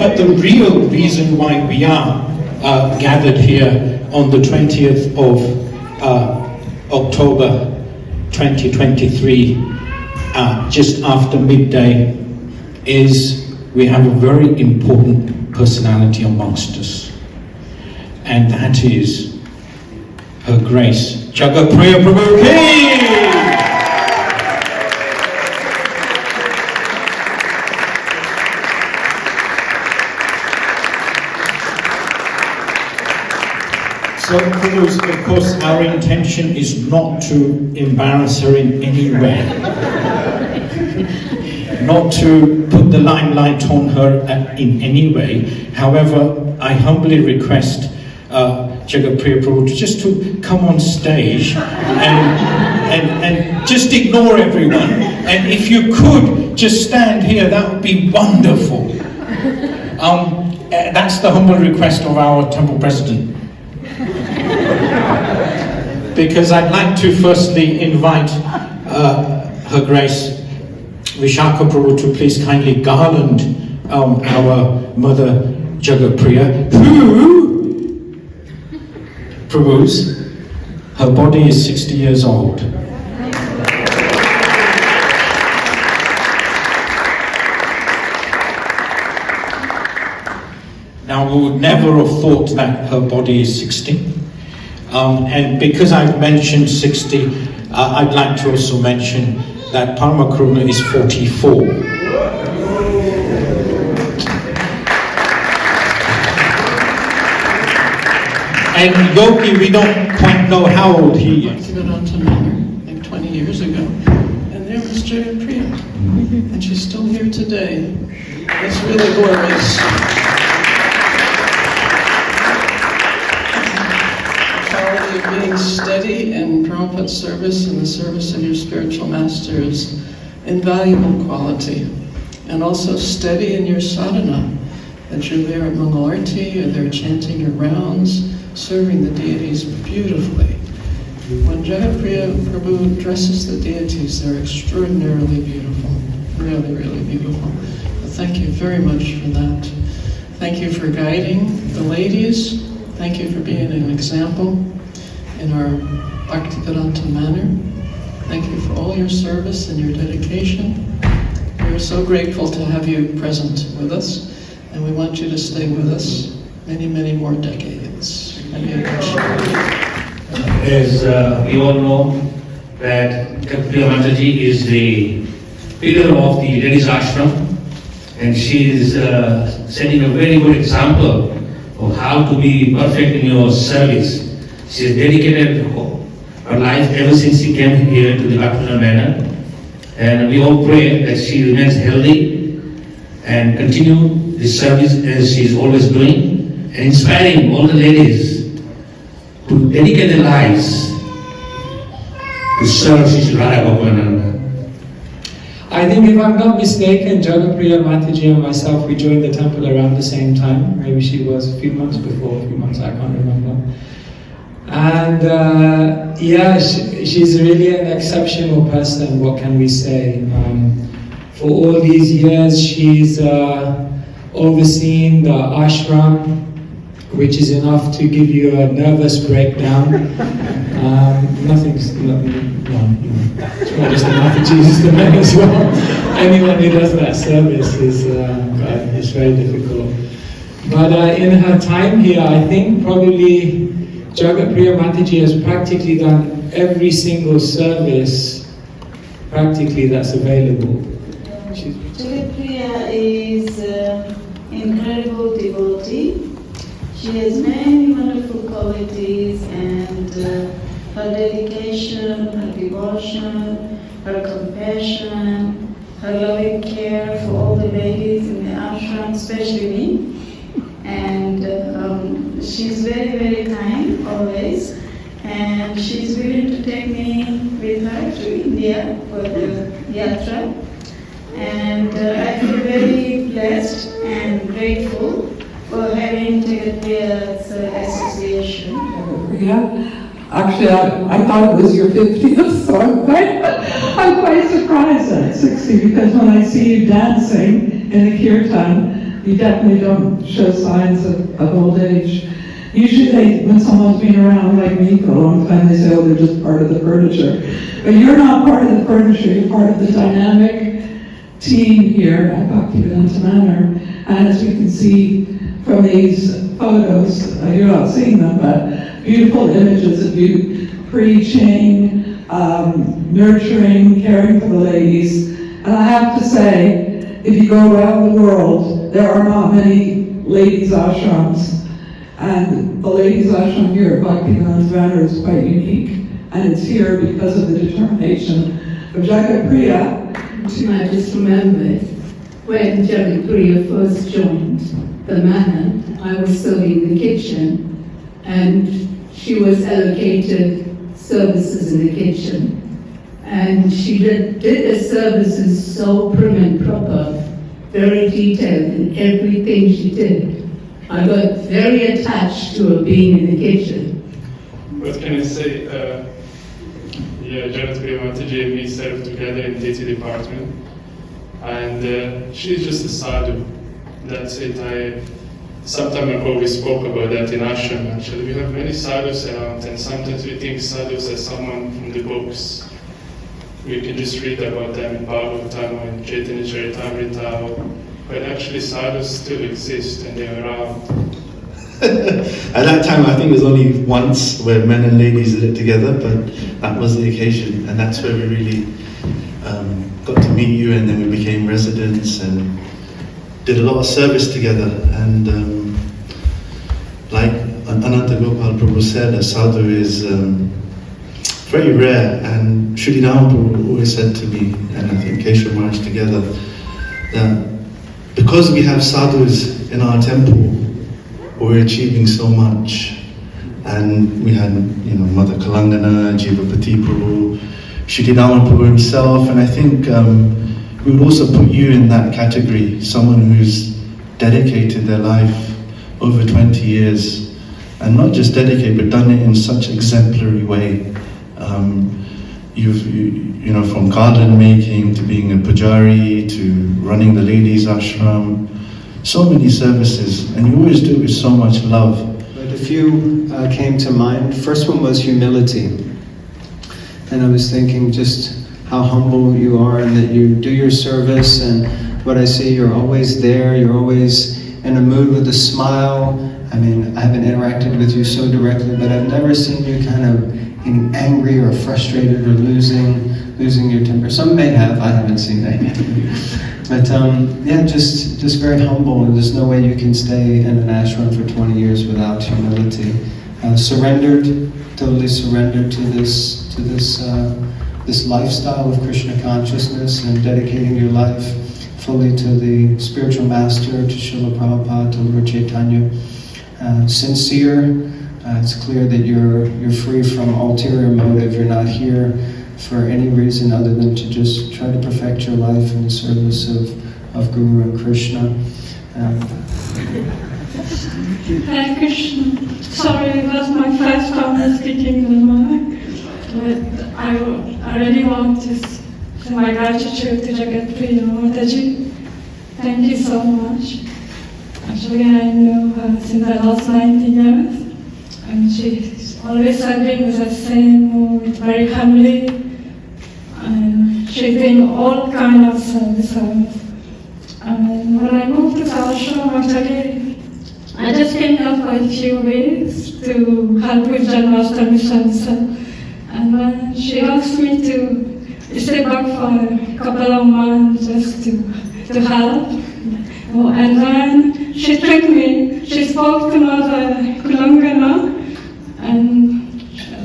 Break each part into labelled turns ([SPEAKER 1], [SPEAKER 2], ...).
[SPEAKER 1] But the real reason why we are gathered here on the 20th of October 2023, just after midday, is we have a very important personality amongst us, and that is Her Grace Jagat Priya Prabhu Ki! So, of course, our intention is not to embarrass her in any way, not to put the limelight on her in any way. However, I humbly request Jagat Priya Prabhu just to come on stage and just ignore everyone. And if you could just stand here, that would be wonderful. That's the humble request of our temple president. Because I'd like to firstly invite Her Grace Vishaka Prabhu to please kindly garland our Mother Jagat Priya, who, Prabhus, her body is 60 years old. Now, we would never have thought that her body is 60. And because I've mentioned 60, I'd like to also mention that Parama Karuna is 44. And Yogi, we don't quite know how old he is.
[SPEAKER 2] Bhaktivedanta Manor, like 20 years ago. And there was Jagat Priya. And she's still here today. It's really glorious. Of being steady in Prabhupada's service and the service of your spiritual master is invaluable quality. And also steady in your sadhana, that you're there at Mangal Arti, you're there chanting your rounds, serving the deities beautifully. When Jagat Priya Prabhu dresses the deities, they're extraordinarily beautiful, really, really beautiful. But thank you very much for that. Thank you for guiding the ladies. Thank you for being an example in our Bhaktivedanta Manor. Thank you for all your service and your dedication. We are so grateful to have you present with us, and we want you to stay with us many, many more decades.
[SPEAKER 3] As we all know, that Jagat Priya Mataji is the figure of the ladies ashram, and she is setting a very good example of how to be perfect in your service. She has dedicated her life ever since she came here to the Bhaktivedanta Manor, and we all pray that she remains healthy and continue this service as she is always doing, and inspiring all the ladies to dedicate their lives to serve Sri Radha Gopananda.
[SPEAKER 4] I think if I'm not mistaken, Jagat Priya Mataji and myself, we joined the temple around the same time. Maybe she was a few months before, a few months, I can't remember. And yeah, she's really an exceptional person, what can we say. For all these years, she's overseen the ashram, which is enough to give you a nervous breakdown. Nothing's, no, it's not just enough for Jesus to know as well. Anyone who does that service is it's very difficult. But in her time here, I think probably Jagat Priya Mataji has practically done every single service practically that's available.
[SPEAKER 5] Jagat Priya is incredible devotee. She has many wonderful qualities, and her dedication, her devotion, her compassion, her loving care for all the ladies in the ashram, especially me. And she's very, very kind always, and she's willing to take me with her to India for the yatra. And I feel very blessed and grateful for having Jagat Priya's association.
[SPEAKER 6] Yeah, actually I thought it was your 50th, so I'm quite surprised at 60, because when I see you dancing in the kirtan, you definitely don't show signs of old age. Usually when someone's been around like me for a long time, they say, oh, they're just part of the furniture. But you're not part of the furniture, you're part of the dynamic team here at Bhaktivedanta Manor. And as we can see from these photos, you're not seeing them, but beautiful images of you preaching, nurturing, caring for the ladies. And I have to say, if you go around the world, there are not many ladies' ashrams. And the ladies' ashram here at Bhaktivedanta Manor is quite unique. And it's here because of the determination of Jagat Priya.
[SPEAKER 7] I just remembered when Jagat Priya first joined the manor, I was serving the kitchen, and she was allocated services in the kitchen. And she did the services so prim and proper, very detailed in everything she did. I got very attached to her being in the kitchen.
[SPEAKER 8] What can I say? Jagat Priya Mataji and me served together in Deity department, and she's just a sadhu. That's it. Some time ago we spoke about that in ashram. Actually, we have many sadhus around, and sometimes we think sadhus are someone from the books. We can just read about them in Bhagavatam or in Chaitanya Charitamrita, but actually sadhus still exist and they're around.
[SPEAKER 9] At that time, I think it was only once where men and ladies did it together, but that was the occasion, and that's where we really got to meet you, and then we became residents and did a lot of service together. And like Ananta Gopal Prabhu said, a sadhu is very rare, and Sri Dhamma Prabhu always said to me, and I think Keshav Maharaj together, that because we have sadhus in our temple, we're achieving so much. And we had, Mother Kalangana, Jivapati Prabhu, Sri Dhamma Prabhu himself, and I think we would also put you in that category, someone who's dedicated their life over 20 years, and not just dedicated, but done it in such exemplary way. You've from garden making to being a pujari to running the ladies' ashram, so many services, and you always do it with so much love.
[SPEAKER 10] But a few came to mind. First one was humility. And I was thinking just how humble you are and that you do your service, and what I see, you're always there, you're always in a mood with a smile. I mean, I haven't interacted with you so directly, but I've never seen you kind of getting angry or frustrated or losing your temper. Some may have, I haven't seen that yet. But just very humble, and there's no way you can stay in an ashram for 20 years without humility. Totally surrendered to this lifestyle of Krishna consciousness, and dedicating your life fully to the spiritual master, to Srila Prabhupada, to Lord Chaitanya. Sincere. It's clear that you're free from ulterior motive. You're not here for any reason other than to just try to perfect your life in the service of Guru and Krishna.
[SPEAKER 11] Hare Krishna. Sorry, it was my first time speaking in Manor, but I really want to say my gratitude to Jagat Priya Mataji. Thank you so much. Actually, I know her since the last 19 years. And she's always serving with the same mood, very humbly. And she's doing all kinds of services. And when I moved to the ashram, actually, I just came here for a few weeks to help with Janmashtami Shansa. And when she asked me to stay back for a couple of months just to help. And then she tricked me. She spoke to Mother Kulangana, and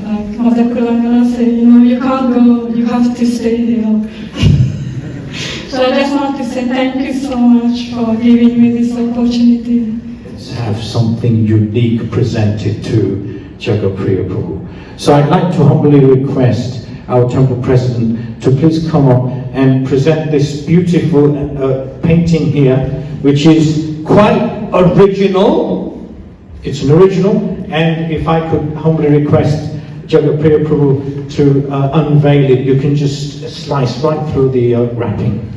[SPEAKER 11] like Mother Kulangana said, you can't go, you have to stay here. So I just want to say thank you so much for giving me this opportunity.
[SPEAKER 1] Let's have something unique presented to Jagat Priya Prabhu. So I'd like to humbly request our temple president to please come up and present this beautiful painting here, which is quite original. It's an original, and if I could humbly request Jagat Priya Prabhu to unveil it, you can just slice right through the wrapping.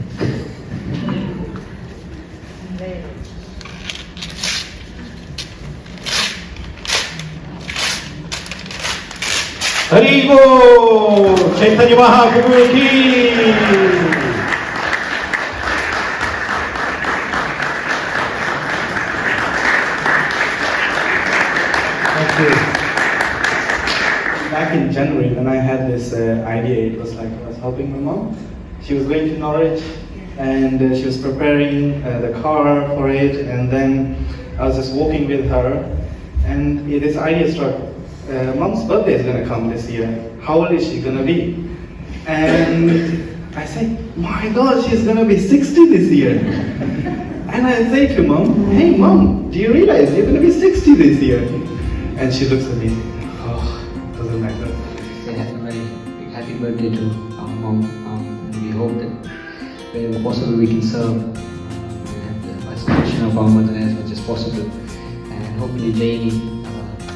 [SPEAKER 1] Haribo! Chaitanya Mahaprabhu ki!
[SPEAKER 12] Thank you. Back in January, when I had this idea, it was like I was helping my mom. She was going to Norwich, and she was preparing the car for it, and then I was just walking with her, and this idea struck. Mom's birthday is going to come this year. How old is she going to be? And I said, my God, she's going to be 60 this year. And I say to Mom, hey Mom, do you realize you're going to be 60 this year? And she looks at me, oh, doesn't matter.
[SPEAKER 13] Say a very big happy birthday to our mom. And we hope that wherever possible we can serve and have the participation of our mother as much as possible. And hopefully daily,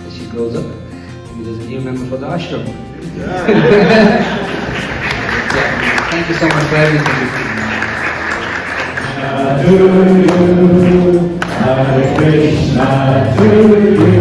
[SPEAKER 13] as she grows up, maybe there's a new member for the ashram. Yeah. Thank you so much for everything.
[SPEAKER 1] Hare Krishna to you.